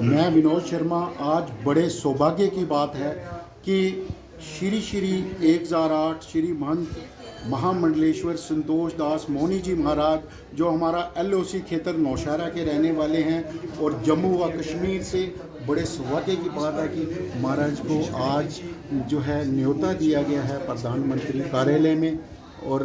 मैं विनोद शर्मा। आज बड़े सौभाग्य की बात है कि श्री श्री 1008 श्री महंत महामंडलेश्वर संतोष दास मोनी जी महाराज, जो हमारा LOC क्षेत्र नौशहरा के रहने वाले हैं और जम्मू व कश्मीर से, बड़े सौभाग्य की बात है कि महाराज को आज जो है न्योता दिया गया है प्रधानमंत्री कार्यालय में, और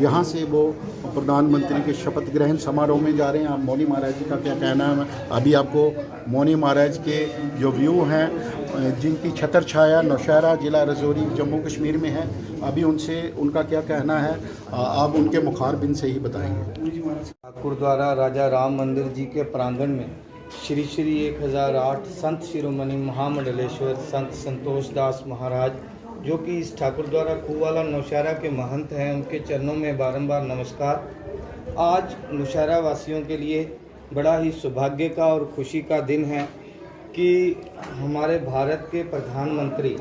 यहाँ से वो प्रधानमंत्री के शपथ ग्रहण समारोह में जा रहे हैं। आप मौनी महाराज जी का क्या कहना है? अभी आपको मौनी महाराज के जो व्यू हैं, जिनकी छतर छाया नौशहरा जिला रजौरी जम्मू कश्मीर में है, अभी उनसे उनका क्या कहना है आप उनके मुखारबिन से ही बताएंगे। ठाकुर द्वारा राजा राम मंदिर जी के प्रांगण में श्री श्री 1008 संत शिरोमणि महामंडलेश्वर संत संतोष दास महाराज, जो कि इस ठाकुर द्वारा खूवाला नौशहरा के महंत हैं, उनके चरणों में बारंबार नमस्कार। आज नौशहरा वासियों के लिए बड़ा ही सौभाग्य का और खुशी का दिन है कि हमारे भारत के प्रधानमंत्री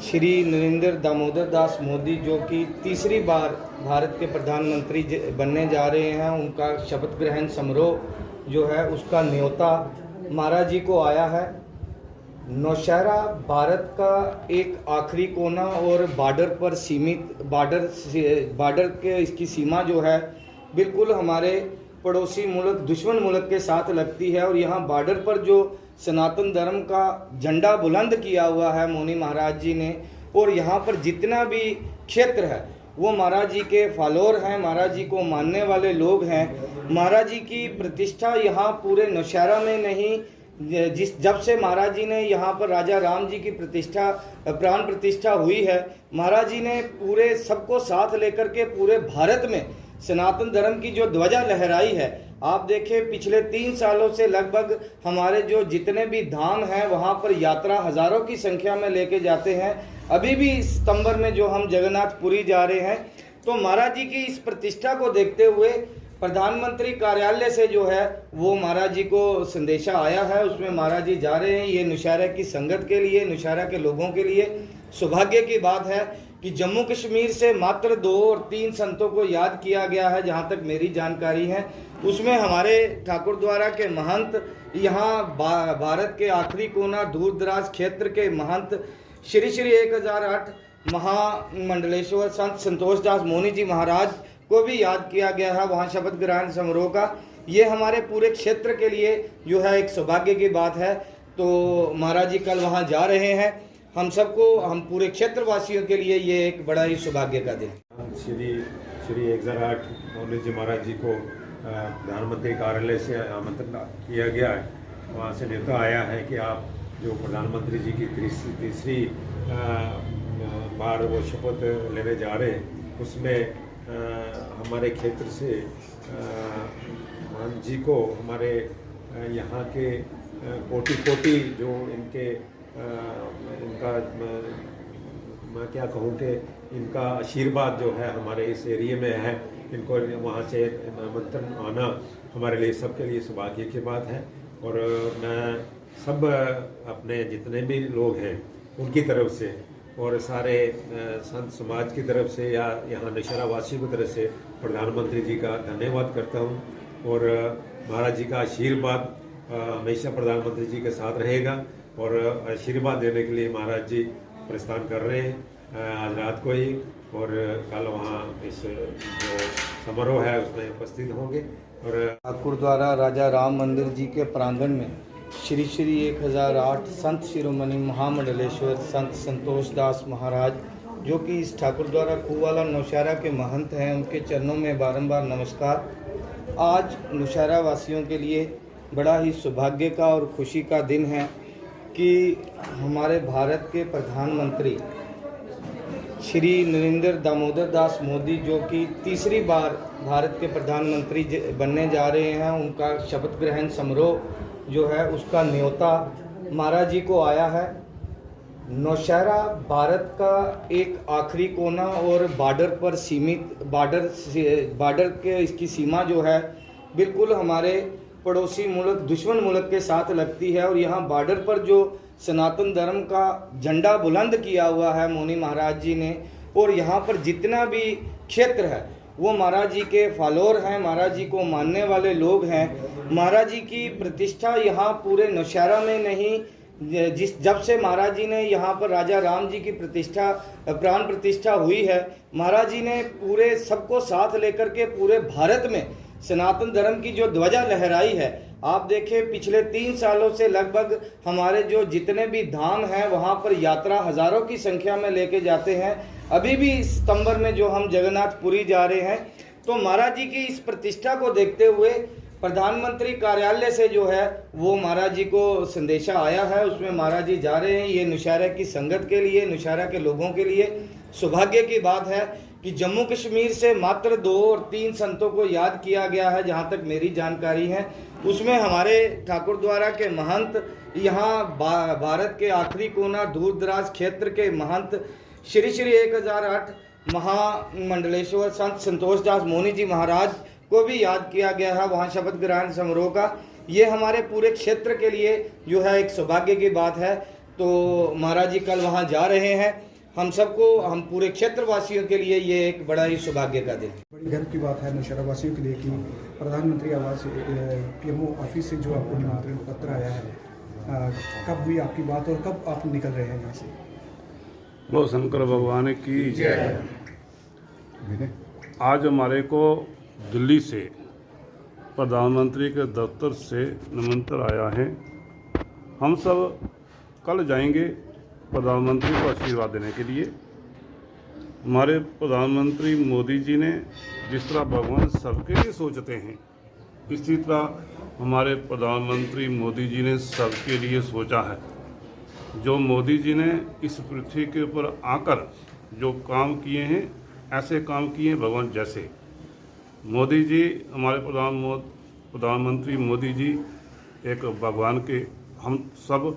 श्री नरेंद्र दामोदर दास मोदी, जो कि तीसरी बार भारत के प्रधानमंत्री बनने जा रहे हैं, उनका शपथ ग्रहण समारोह जो है उसका न्योता महाराज जी को आया है। नौशहरा भारत का एक आखिरी कोना और बॉर्डर पर सीमित बॉर्डर के इसकी सीमा जो है बिल्कुल हमारे पड़ोसी मुल्क दुश्मन मुल्क के साथ लगती है, और यहाँ बॉर्डर पर जो सनातन धर्म का झंडा बुलंद किया हुआ है मोनी महाराज जी ने, और यहाँ पर जितना भी क्षेत्र है वो महाराज जी के फॉलोअर हैं, महाराज जी को मानने वाले लोग हैं। महाराज जी की प्रतिष्ठा यहाँ पूरे नौशहरा में नहीं, जब से महाराज जी ने यहाँ पर राजा राम जी की प्रतिष्ठा प्राण प्रतिष्ठा हुई है, महाराज जी ने पूरे सबको साथ लेकर के पूरे भारत में सनातन धर्म की जो ध्वजा लहराई है। आप देखें पिछले 3 सालों से लगभग हमारे जो जितने भी धाम हैं वहाँ पर यात्रा हजारों की संख्या में लेके जाते हैं। अभी भी सितंबर में जो हम जगन्नाथपुरी जा रहे हैं, तो महाराज जी की इस प्रतिष्ठा को देखते हुए प्रधानमंत्री कार्यालय से जो है वो महाराज जी को संदेशा आया है, उसमें महाराज जी जा रहे हैं। ये नौशहरा की संगत के लिए, नौशहरा के लोगों के लिए सौभाग्य की बात है कि जम्मू कश्मीर से मात्र 2 और 3 संतों को याद किया गया है, जहां तक मेरी जानकारी है। उसमें हमारे ठाकुर द्वारा के महंत, यहाँ भारत के आखिरी कोना दूर दराज क्षेत्र के महंत श्री श्री 1008 महामंडलेश्वर संत संतोष दास मोनी जी महाराज को भी याद किया गया है वहाँ शपथ ग्रहण समारोह का। ये हमारे पूरे क्षेत्र के लिए जो है एक सौभाग्य की बात है। तो महाराज जी कल वहाँ जा रहे हैं, हम सबको, हम पूरे क्षेत्रवासियों के लिए ये एक बड़ा ही सौभाग्य का दिन। श्री 1008 मोनी जी महाराज जी को प्रधानमंत्री कार्यालय से आमंत्रण किया गया है। वहाँ से न्योता आया है कि आप जो प्रधानमंत्री जी की तीसरी बार वो शपथ लेने जा रहे हैं, उसमें हमारे क्षेत्र से मान जी को, हमारे यहाँ के कोटि कोटि जो इनका मैं क्या कहूँ कि इनका आशीर्वाद जो है हमारे इस एरिया में है, इनको वहाँ से आमंत्रण आना हमारे लिए सबके लिए सौभाग्य की बात है। और मैं सब अपने जितने भी लोग हैं उनकी तरफ से और सारे संत समाज की तरफ से या यहाँ नौशहरा वासियों की तरफ से प्रधानमंत्री जी का धन्यवाद करता हूँ। और महाराज जी का आशीर्वाद हमेशा प्रधानमंत्री जी के साथ रहेगा, और आशीर्वाद देने के लिए महाराज जी प्रस्थान कर रहे हैं आज रात को ही, और कल वहाँ इस जो समारोह है उसमें उपस्थित होंगे। और ठाकुर द्वारा राजा राम मंदिर जी के प्रांगण में श्री श्री 1008 संत शिरोमणि महामंडलेश्वर संत संतोष दास महाराज, जो कि इस ठाकुर द्वारा खूवाला नौशहरा के महंत हैं, उनके चरणों में बारंबार नमस्कार। आज नौशहरा वासियों के लिए बड़ा ही सौभाग्य का और खुशी का दिन है कि हमारे भारत के प्रधानमंत्री श्री नरेंद्र दामोदर दास मोदी, जो कि तीसरी बार भारत के प्रधानमंत्री बनने जा रहे हैं, उनका शपथ ग्रहण समारोह जो है उसका न्योता महाराज जी को आया है। नौशहरा भारत का एक आखिरी कोना और बॉर्डर पर सीमित बॉर्डर के इसकी सीमा जो है बिल्कुल हमारे पड़ोसी मुल्क दुश्मन मुल्क के साथ लगती है, और यहाँ बॉर्डर पर जो सनातन धर्म का झंडा बुलंद किया हुआ है मोनी महाराज जी ने, और यहाँ पर जितना भी क्षेत्र है वो महाराज जी के फॉलोअर हैं, महाराज जी को मानने वाले लोग हैं। महाराज जी की प्रतिष्ठा यहाँ पूरे नौशहरा में नहीं, जब से महाराज जी ने यहाँ पर राजा राम जी की प्रतिष्ठा प्राण प्रतिष्ठा हुई है, महाराज जी ने पूरे सबको साथ लेकर के पूरे भारत में सनातन धर्म की जो ध्वजा लहराई है। आप देखें पिछले 3 सालों से लगभग हमारे जो जितने भी धाम हैं वहाँ पर यात्रा हजारों की संख्या में लेके जाते हैं। अभी भी सितंबर में जो हम जगन्नाथपुरी जा रहे हैं, तो महाराज जी की इस प्रतिष्ठा को देखते हुए प्रधानमंत्री कार्यालय से जो है वो महाराज जी को संदेशा आया है, उसमें महाराज जी जा रहे हैं। ये नौशहरा की संगत के लिए, नौशहरा के लोगों के लिए सौभाग्य की बात है कि जम्मू कश्मीर से मात्र 2 और 3 संतों को याद किया गया है, जहाँ तक मेरी जानकारी है। उसमें हमारे ठाकुर द्वारा के महंत, यहाँ भारत के आखिरी कोना दूर दराज क्षेत्र के महंत श्री श्री 1008 महामंडलेश्वर संत संतोष दास मोहनी जी महाराज को भी याद किया गया है वहाँ शपथ ग्रहण समारोह का। ये हमारे पूरे क्षेत्र के लिए जो है एक सौभाग्य की बात है। तो महाराज जी कल वहाँ जा रहे हैं। हम सबको, हम पूरे क्षेत्रवासियों के लिए ये एक बड़ा ही सौभाग्य का दिन है। बड़ी गर्व की बात है नौशहरा वासियों के लिए कि प्रधानमंत्री आवास पीएमओ ऑफिस से जो आपको निमंत्रण पत्र आया है, कब हुई आपकी बात और कब आप निकल रहे हैं यहाँ से? वो शंकर भगवान की जय। आज हमारे को दिल्ली से प्रधानमंत्री के दफ्तर से निमंत्रण आया है। हम सब कल जाएंगे प्रधानमंत्री को आशीर्वाद देने के लिए। हमारे प्रधानमंत्री मोदी जी ने जिस तरह भगवान सबके लिए सोचते हैं, इसी तरह हमारे प्रधानमंत्री मोदी जी ने सबके लिए सोचा है। जो मोदी जी ने इस पृथ्वी के ऊपर आकर जो काम किए हैं, ऐसे काम किए हैं भगवान जैसे। मोदी जी, हमारे प्रधानमंत्री मोदी जी एक भगवान के, हम सब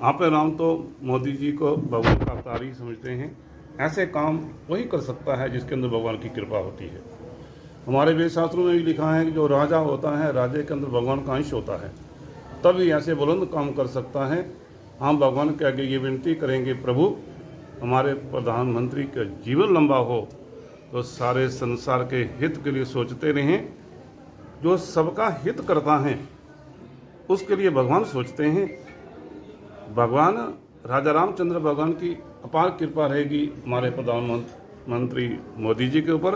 आप राम तो मोदी जी को भगवान का अवतार ही समझते हैं। ऐसे काम वही कर सकता है जिसके अंदर भगवान की कृपा होती है। हमारे वेद शास्त्रों में भी लिखा है कि जो राजा होता है, राजे के अंदर भगवान का अंश होता है, तभी ऐसे बुलंद काम कर सकता है। हम भगवान के आगे ये विनती करेंगे, प्रभु हमारे प्रधानमंत्री का जीवन लंबा हो, तो सारे संसार के हित के लिए सोचते रहें। जो सबका हित करता है उसके लिए भगवान सोचते हैं। भगवान राजा रामचंद्र भगवान की अपार कृपा रहेगी हमारे प्रधानमंत्री मोदी जी के ऊपर।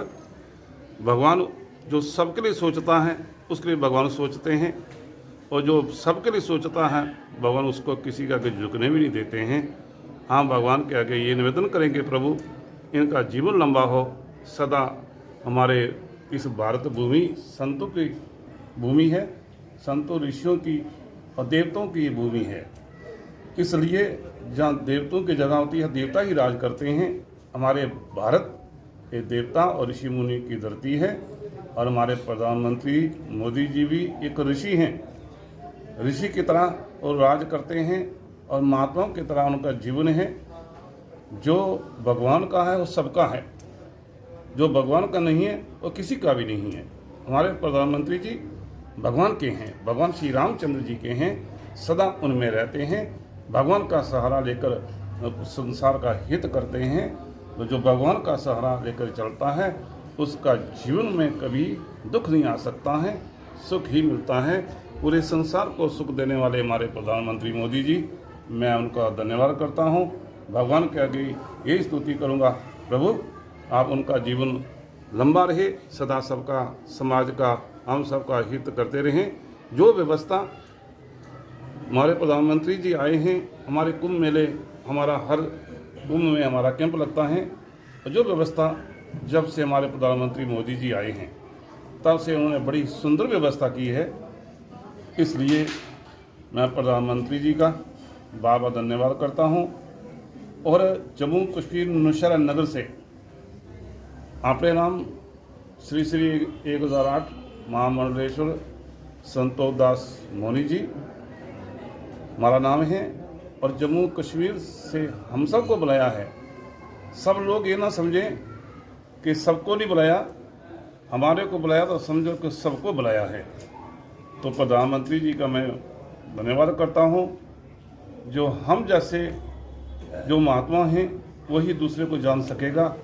भगवान जो सबके लिए सोचता है उसके लिए भगवान सोचते हैं, और जो सबके लिए सोचता है भगवान उसको किसी का आगे झुकने भी नहीं देते हैं। हाँ, भगवान के आगे ये निवेदन करेंगे, प्रभु इनका जीवन लंबा हो, सदा हमारे इस भारत भूमि संतों की भूमि है, संतों ऋषियों की और देवताओं की ये भूमि है। इसलिए जहाँ देवताओं की जगह होती है, देवता ही राज करते हैं। हमारे भारत ये देवता और ऋषि मुनि की धरती है, और हमारे प्रधानमंत्री मोदी जी भी एक ऋषि हैं। ऋषि की तरह वो राज करते हैं और महात्माओं की तरह उनका जीवन है। जो भगवान का है वो सबका है, जो भगवान का नहीं है वो किसी का भी नहीं है। हमारे प्रधानमंत्री जी भगवान के हैं, भगवान श्री रामचंद्र जी के हैं, सदा उनमें रहते हैं, भगवान का सहारा लेकर संसार का हित करते हैं। तो जो भगवान का सहारा लेकर चलता है उसका जीवन में कभी दुख नहीं आ सकता है, सुख ही मिलता है। पूरे संसार को सुख देने वाले हमारे प्रधानमंत्री मोदी जी, मैं उनका धन्यवाद करता हूँ। भगवान के आगे यही स्तुति करूँगा, प्रभु आप उनका जीवन लंबा रहे, सदा सबका, समाज का, हम सबका हित करते रहें। जो व्यवस्था हमारे प्रधानमंत्री जी आए हैं, हमारे कुंभ मेले, हमारा हर कुंभ में हमारा कैंप लगता है, और जो व्यवस्था जब से हमारे प्रधानमंत्री मोदी जी आए हैं तब से उन्होंने बड़ी सुंदर व्यवस्था की है। इसलिए मैं प्रधानमंत्री जी का बार बार धन्यवाद करता हूँ। और जम्मू कश्मीर नौशहरा नगर से आपने नाम श्री श्री 1008 महामंडलेश्वर संतोष दास मोहनी जी हमारा नाम है, और जम्मू कश्मीर से हम सबको बुलाया है। सब लोग ये ना समझें कि सबको नहीं बुलाया, हमारे को बुलाया तो समझो कि सबको बुलाया है। तो प्रधानमंत्री जी का मैं धन्यवाद करता हूँ। जो हम जैसे जो महात्मा हैं वही दूसरे को जान सकेगा।